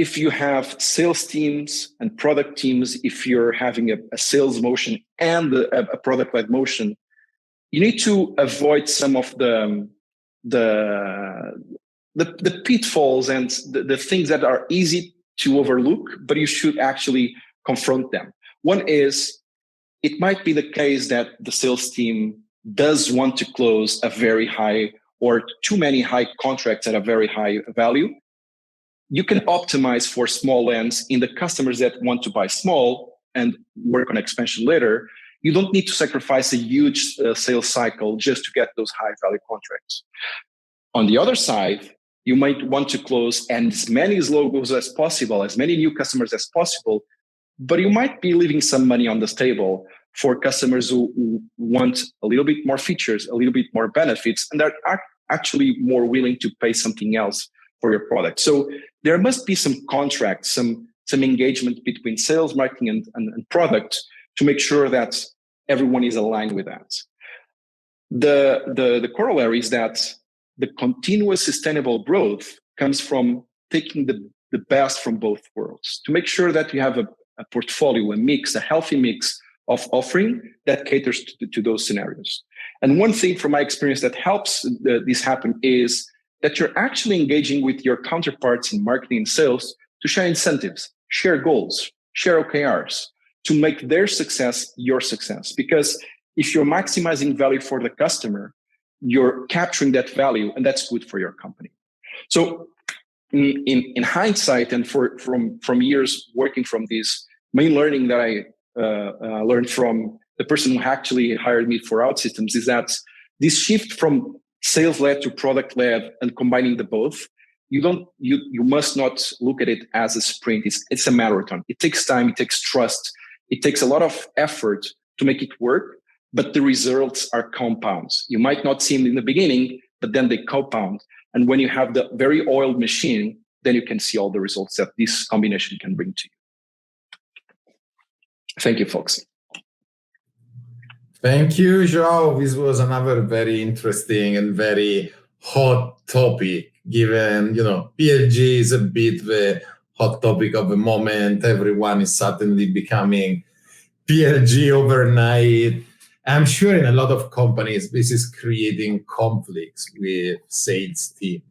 if you have sales teams and product teams, if you're having a sales motion and a product-led motion, you need to avoid some of the pitfalls and the things that are easy to overlook, but you should actually confront them. One is, it might be the case that the sales team does want to close a very high or too many high contracts at a very high value. You can optimize for small lands in the customers that want to buy small and work on expansion later. You don't need to sacrifice a huge sales cycle just to get those high value contracts. On the other side, you might want to close as many logos as possible, as many new customers as possible, but you might be leaving some money on the table for customers who want a little bit more features, a little bit more benefits, and are actually more willing to pay something else for your product. So there must be some contract, some engagement between sales, marketing, and product to make sure that everyone is aligned with that. The corollary is that the continuous sustainable growth comes from taking the best from both worlds to make sure that you have a portfolio, a healthy mix of offering that caters to those scenarios. And one thing from my experience that helps this happen is that you're actually engaging with your counterparts in marketing and sales to share incentives, share goals, share OKRs, to make their success your success. Because if you're maximizing value for the customer, you're capturing that value, and that's good for your company. So in hindsight, and from years working from this, main learning that I learned from the person who actually hired me for OutSystems is that this shift from sales-led to product-led and combining the both, you must not look at it as a sprint. It's a marathon. It takes time, it takes trust, it takes a lot of effort to make it work, but the results are compounds. You might not see them in the beginning, but then they compound. And when you have the very oiled machine, then you can see all the results that this combination can bring to you. Thank you, folks. Thank you, João. This was another very interesting and very hot topic, given, PLG is a bit the hot topic of the moment. Everyone is suddenly becoming PLG overnight. I'm sure in a lot of companies, this is creating conflicts with sales team.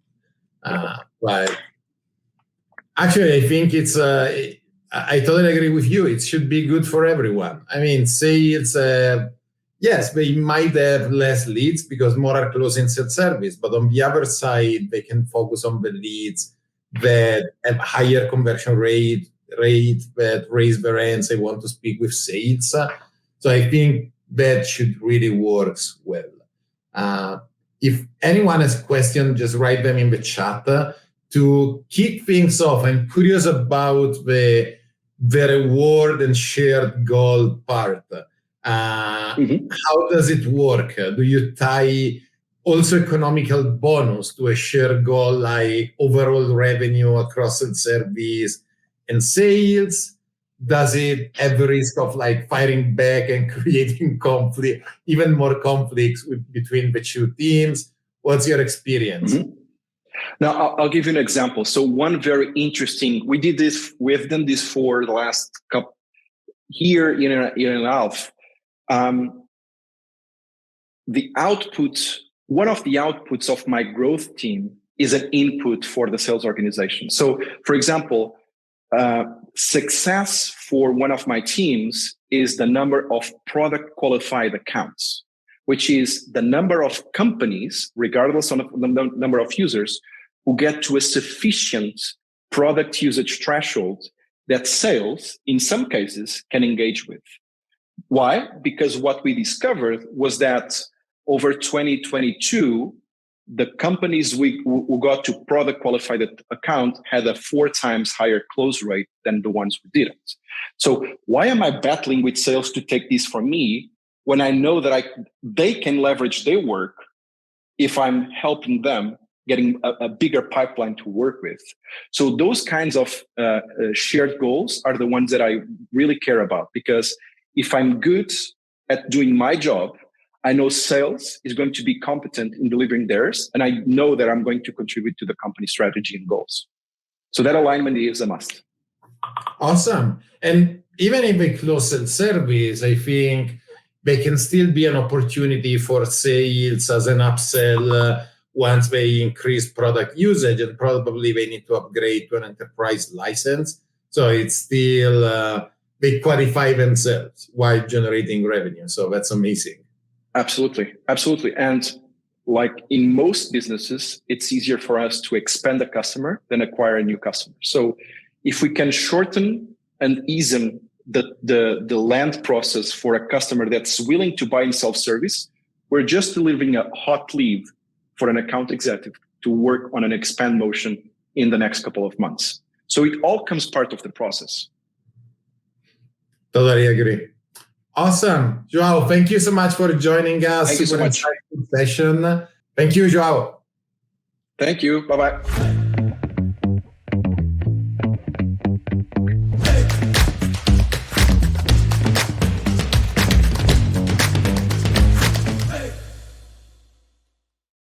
But actually, I think I totally agree with you. It should be good for everyone. I mean, sales, yes, they might have less leads because more are closing self-service. But on the other side, they can focus on the leads that have higher conversion rate that raise their hands. They want to speak with sales. So I think that should really work well. If anyone has questions, just write them in the chat. To kick things off, I'm curious about the reward and shared goal part. How does it work? Do you tie also economical bonus to a shared goal, like overall revenue across the service and sales? Does it have the risk of firing back and creating conflict, even more conflicts between the two teams? What's your experience? Now, I'll give you an example. So one very interesting, we have done this for the last year and a half. One of the outputs of my growth team is an input for the sales organization. So, for example, success for one of my teams is the number of product qualified accounts, which is the number of companies, regardless of the number of users, who get to a sufficient product usage threshold that sales, in some cases, can engage with. Why? Because what we discovered was that over 2022, the companies who got to product qualified account had a 4 times higher close rate than the ones who didn't. So why am I battling with sales to take this from me when I know that they can leverage their work if I'm helping them getting a bigger pipeline to work with? So those kinds of shared goals are the ones that I really care about, because if I'm good at doing my job, I know sales is going to be competent in delivering theirs, and I know that I'm going to contribute to the company strategy and goals. So that alignment is a must. Awesome. And even if they close self-service, I think they can still be an opportunity for sales as an upsell once they increase product usage, and probably they need to upgrade to an enterprise license. So it's still, they qualify themselves while generating revenue. So that's amazing. Absolutely. Absolutely. And like in most businesses, it's easier for us to expand a customer than acquire a new customer. So if we can shorten and ease the land process for a customer that's willing to buy in self-service, we're just delivering a hot lead for an account executive to work on an expand motion in the next couple of months. So it all comes part of the process. Totally agree. Awesome. João, thank you so much for joining us. Thank you so much. Session. Thank you, João. Thank you. Bye-bye.